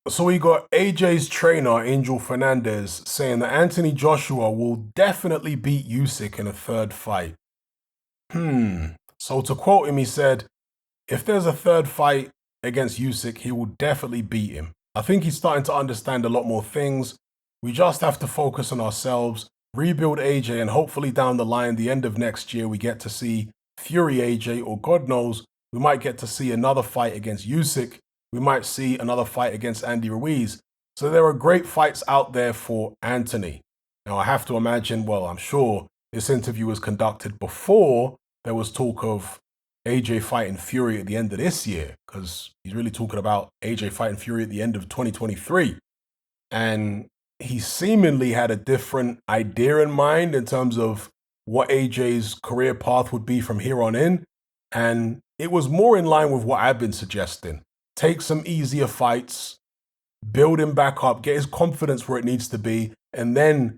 So we got AJ's trainer, Angel Fernandez, saying that Anthony Joshua will definitely beat Usyk in a third fight. So to quote him, he said, if there's a third fight against Usyk, he will definitely beat him. I think he's starting to understand a lot more things. We just have to focus on ourselves, rebuild AJ, and hopefully down the line, the end of next year, we get to see Fury AJ, or God knows, we might get to see another fight against Usyk. We might see another fight against Andy Ruiz. So there are great fights out there for Anthony. Now, I have to imagine, well, I'm sure this interview was conducted before there was talk of AJ fighting Fury at the end of this year, because he's really talking about AJ fighting Fury at the end of 2023. And he seemingly had a different idea in mind in terms of what AJ's career path would be from here on in. And it was more in line with what I've been suggesting. Take some easier fights, build him back up, get his confidence where it needs to be, and then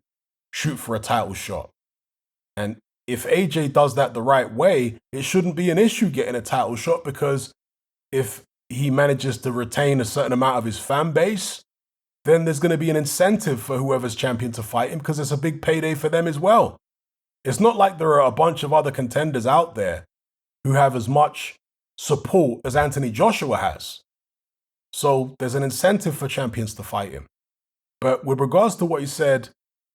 shoot for a title shot. And if AJ does that the right way, it shouldn't be an issue getting a title shot, because if he manages to retain a certain amount of his fan base, then there's going to be an incentive for whoever's champion to fight him, because it's a big payday for them as well. It's not like there are a bunch of other contenders out there who have as much support as Anthony Joshua has. So there's an incentive for champions to fight him. But with regards to what he said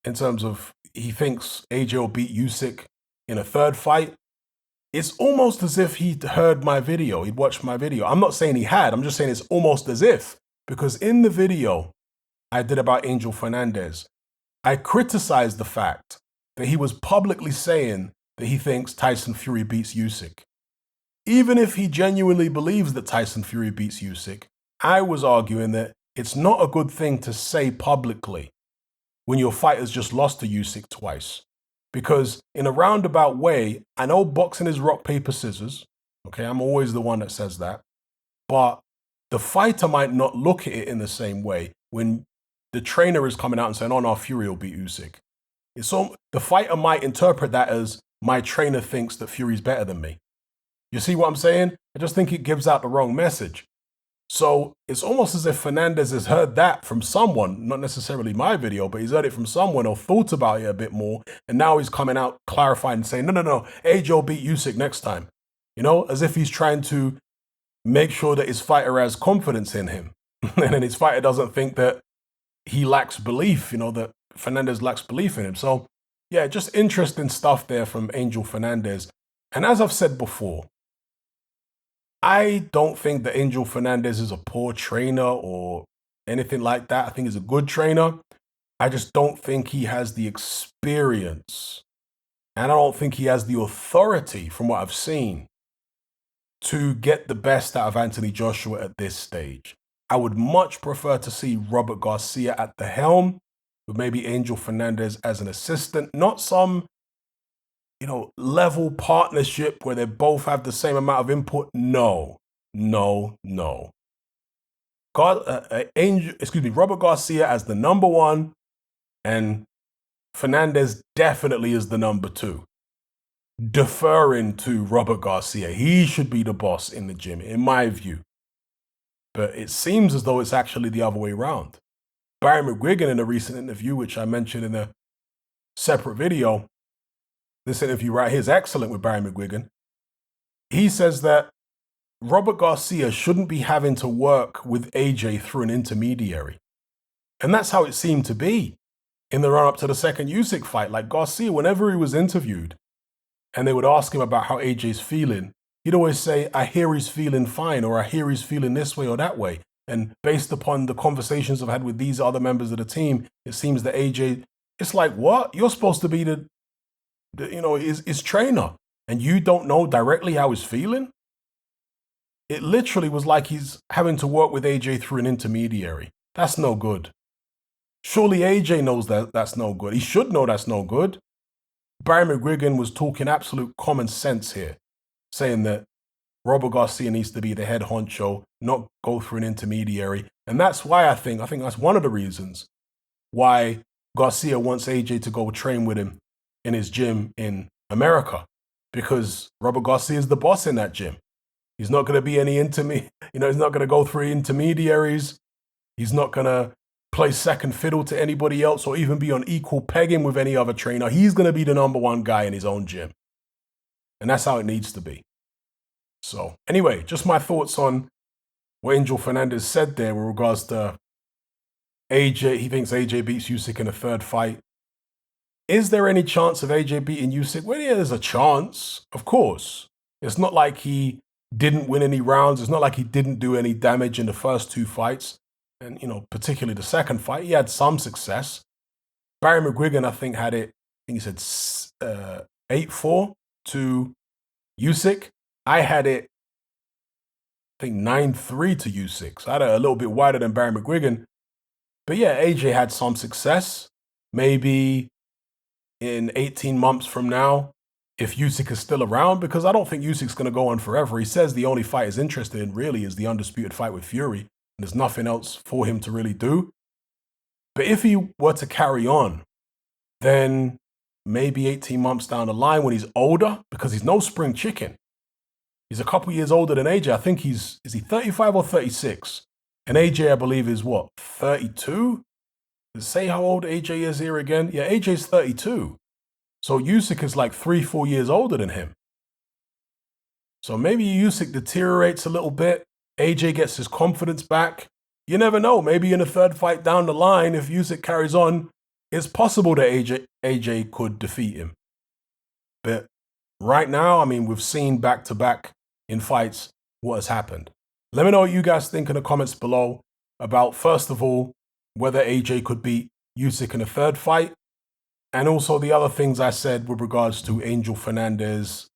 in terms of he thinks AJ will beat Usyk in a third fight, it's almost as if he'd heard my video, he'd watched my video. I'm not saying he had, I'm just saying it's almost as if, because in the video I did about Angel Fernandez, I criticized the fact that he was publicly saying that he thinks Tyson Fury beats Usyk. Even if he genuinely believes that Tyson Fury beats Usyk, I was arguing that it's not a good thing to say publicly when your fighter's just lost to Usyk twice. Because in a roundabout way, I know boxing is rock, paper, scissors. Okay, I'm always the one that says that. But the fighter might not look at it in the same way when the trainer is coming out and saying, oh no, Fury will beat Usyk. So the fighter might interpret that as my trainer thinks that Fury's better than me. You see what I'm saying? I just think it gives out the wrong message. So it's almost as if Fernandez has heard that from someone, not necessarily my video, but he's heard it from someone or thought about it a bit more. And now he's coming out clarifying and saying, no, AJ will beat Usyk next time. You know, as if he's trying to make sure that his fighter has confidence in him. And then his fighter doesn't think that he lacks belief, you know, that Fernandez lacks belief in him. So yeah, just interesting stuff there from Angel Fernandez. And as I've said before, I don't think that Angel Fernandez is a poor trainer or anything like that. I think he's a good trainer. I just don't think he has the experience, and I don't think he has the authority, from what I've seen, to get the best out of Anthony Joshua at this stage. I would much prefer to see Robert Garcia at the helm, with maybe Angel Fernandez as an assistant, not some level partnership where they both have the same amount of input. No. Robert Garcia as the number one, and Fernandez definitely is the number two. Deferring to Robert Garcia. He should be the boss in the gym, in my view. But it seems as though it's actually the other way around. Barry McGuigan, in a recent interview, which I mentioned in a separate video, this interview right here is excellent with Barry McGuigan. He says that Robert Garcia shouldn't be having to work with AJ through an intermediary. And that's how it seemed to be in the run-up to the second Usyk fight. Like Garcia, whenever he was interviewed and they would ask him about how AJ's feeling, he'd always say, I hear he's feeling fine, or I hear he's feeling this way or that way. And based upon the conversations I've had with these other members of the team, it seems that AJ, it's like, what? You're supposed to be his trainer, and you don't know directly how he's feeling? It literally was like he's having to work with AJ through an intermediary. That's no good. Surely AJ knows that that's no good. He should know that's no good. Barry McGuigan was talking absolute common sense here, saying that Robert Garcia needs to be the head honcho, not go through an intermediary. And that's why I think that's one of the reasons why Garcia wants AJ to go train with him in his gym in America, because Robert Garcia is the boss in that gym. He's not going to be any he's not going to go through intermediaries. He's not going to play second fiddle to anybody else or even be on equal pegging with any other trainer. He's going to be the number one guy in his own gym. And that's how it needs to be. So anyway, just my thoughts on what Angel Fernandez said there with regards to AJ. He thinks AJ beats Usyk in a third fight. Is there any chance of AJ beating Usyk? Well, yeah, there's a chance, of course. It's not like he didn't win any rounds. It's not like he didn't do any damage in the first two fights. And, particularly the second fight, he had some success. Barry McGuigan, I think, had it, I think he said 8-4 to Usyk. I had it, I think, 9-3 to Usyk. So I had it a little bit wider than Barry McGuigan. But yeah, AJ had some success. Maybe in 18 months from now, if Usyk is still around, because I don't think Usyk's going to go on forever. He says the only fight he's interested in really is the undisputed fight with Fury. And there's nothing else for him to really do. But if he were to carry on, then maybe 18 months down the line when he's older, because he's no spring chicken. He's a couple years older than AJ. I think is he 35 or 36? And AJ, I believe, is what, 32? Does it say how old AJ is here again? Yeah, AJ's 32. So Usyk is like 3-4 years older than him. So maybe Usyk deteriorates a little bit. AJ gets his confidence back. You never know. Maybe in a third fight down the line, if Usyk carries on, it's possible that AJ could defeat him. But right now, I mean, we've seen back-to-back in fights what has happened. Let me know what you guys think in the comments below about, first of all, whether AJ could beat Usyk in a third fight, and also the other things I said with regards to Angel Fernandez,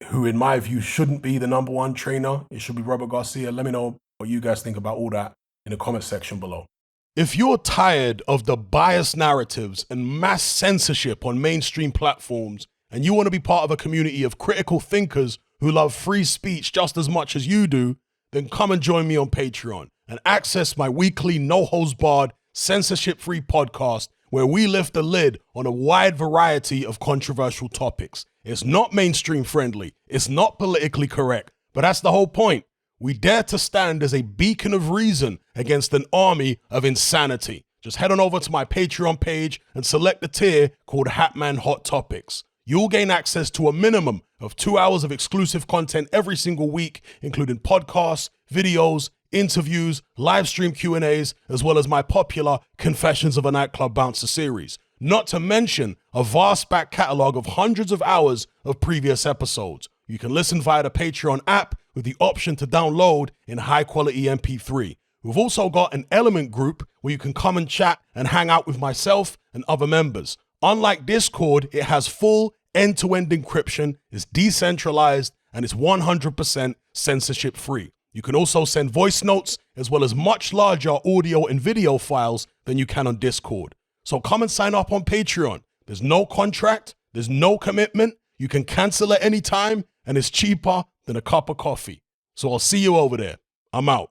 who in my view shouldn't be the number one trainer. It should be Robert Garcia. Let me know what you guys think about all that in the comment section below. If you're tired of the biased narratives and mass censorship on mainstream platforms, and you want to be part of a community of critical thinkers who love free speech just as much as you do, then come and join me on Patreon and access my weekly no-holds-barred, censorship-free podcast where we lift the lid on a wide variety of controversial topics. It's not mainstream friendly, it's not politically correct, but that's the whole point. We dare to stand as a beacon of reason against an army of insanity. Just head on over to my Patreon page and select the tier called Hatman Hot Topics. You'll gain access to a minimum of 2 hours of exclusive content every single week, including podcasts, videos, interviews, live stream Q&As, as well as my popular Confessions of a Nightclub Bouncer series. Not to mention a vast back catalog of hundreds of hours of previous episodes. You can listen via the Patreon app with the option to download in high-quality MP3. We've also got an Element group where you can come and chat and hang out with myself and other members. Unlike Discord, it has full end-to-end encryption, is decentralized, and is 100% censorship-free. You can also send voice notes as well as much larger audio and video files than you can on Discord. So come and sign up on Patreon. There's no contract, there's no commitment, you can cancel at any time, and it's cheaper than a cup of coffee. So I'll see you over there. I'm out.